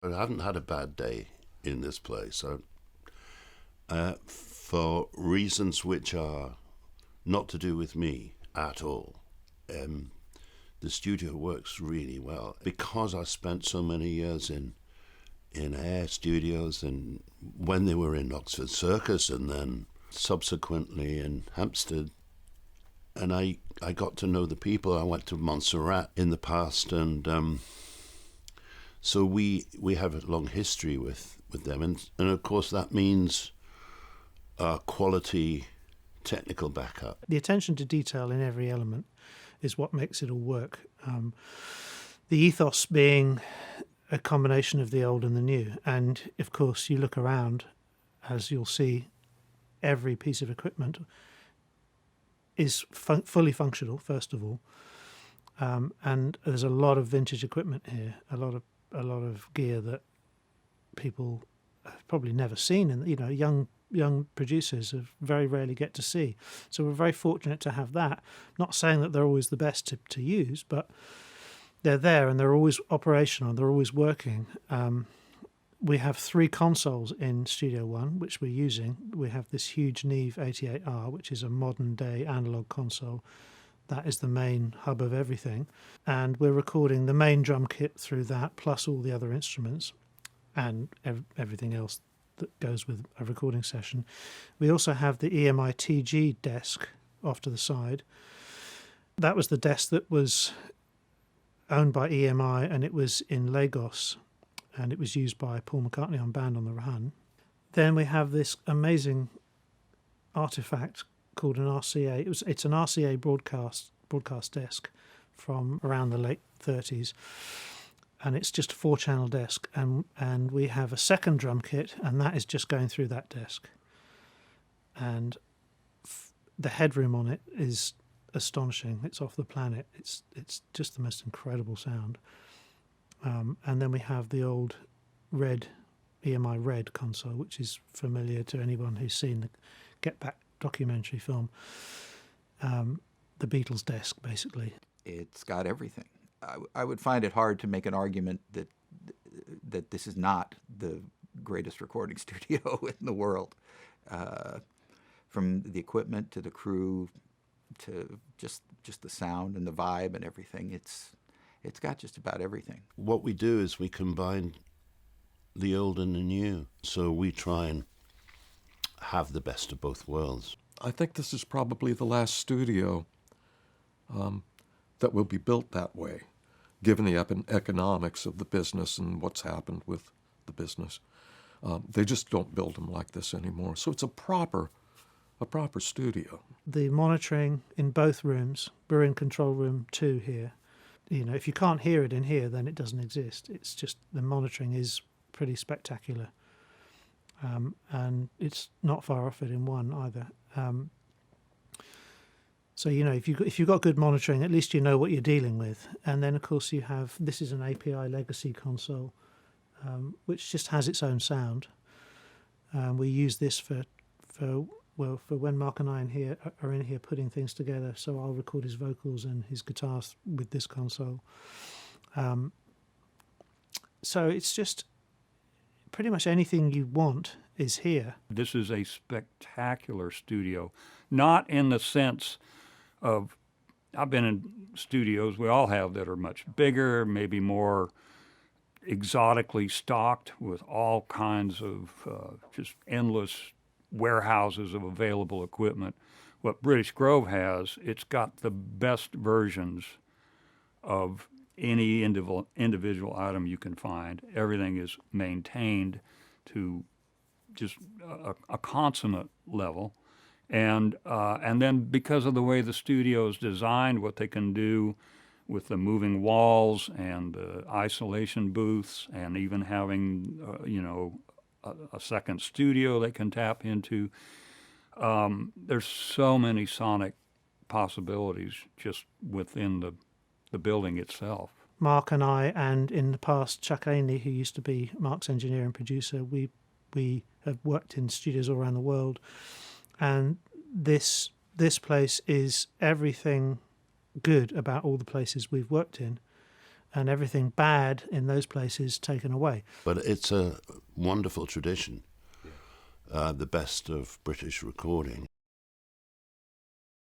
I haven't had a bad day in this place. For reasons which are not to do with me at all. The studio works really well because I spent so many years in Air Studios, and when they were in Oxford Circus and then subsequently in Hampstead. And I got to know the people. I went to Montserrat in the past, and so we have a long history with them. And of course that means quality technical backup. The attention to detail in every element is what makes it all work. The ethos being a combination of the old and the new. And of course, you look around, as you'll see, every piece of equipment is fully functional, first of all. And there's a lot of vintage equipment here, a lot of gear that people have probably never seen, and young producers have very rarely get to see. So we're very fortunate to have that. Not saying that they're always the best to use, but they're there and they're always operational, they're always working. We have 3 consoles in Studio One, which we're using. We have this huge Neve 88R, which is a modern-day analog console. That is the main hub of everything. And we're recording the main drum kit through that, plus all the other instruments and everything else that goes with a recording session. We also have the EMI TG desk off to the side. That was the desk that was owned by EMI, and it was in Lagos, and it was used by Paul McCartney on Band on the Run. Then we have this amazing artifact called an RCA. It's an RCA broadcast desk from around the late 30s, and it's just a 4-channel desk, and we have a second drum kit, and that is just going through that desk. And the headroom on it is astonishing. It's off the planet. It's just the most incredible sound. And then we have the old EMI Red console, which is familiar to anyone who's seen the Get Back documentary film. The Beatles desk, basically. It's got everything. I would find it hard to make an argument that this is not the greatest recording studio in the world. From the equipment to the crew to just the sound and the vibe and everything, it's got just about everything. What we do is we combine the old and the new. So we try and have the best of both worlds. I think this is probably the last studio that will be built that way, given the economics of the business and what's happened with the business. They just don't build them like this anymore. So it's a proper studio. The monitoring in both rooms, we're in control room 2 here. If you can't hear it in here, then it doesn't exist. It's just the monitoring is pretty spectacular. And it's not far off it in 1 either. So, if you've got good monitoring, at least you know what you're dealing with. And then, of course, this is an API legacy console, which just has its own sound. We use this for when Mark and I are in here putting things together. So I'll record his vocals and his guitars with this console. So it's just pretty much anything you want is here. This is a spectacular studio, not in the sense of, I've been in studios, we all have, that are much bigger, maybe more exotically stocked with all kinds of just endless warehouses of available equipment. What British Grove has, it's got the best versions of any individual item you can find. Everything is maintained to just a consummate level. And then because of the way the studio is designed, what they can do with the moving walls and the isolation booths, and even having, a second studio they can tap into. There's so many sonic possibilities just within the building itself. Mark and I, and in the past, Chuck Ainley, who used to be Mark's engineer and producer, we have worked in studios all around the world. And this place is everything good about all the places we've worked in. and everything bad in those places taken away. But it's a wonderful tradition, the best of British recording.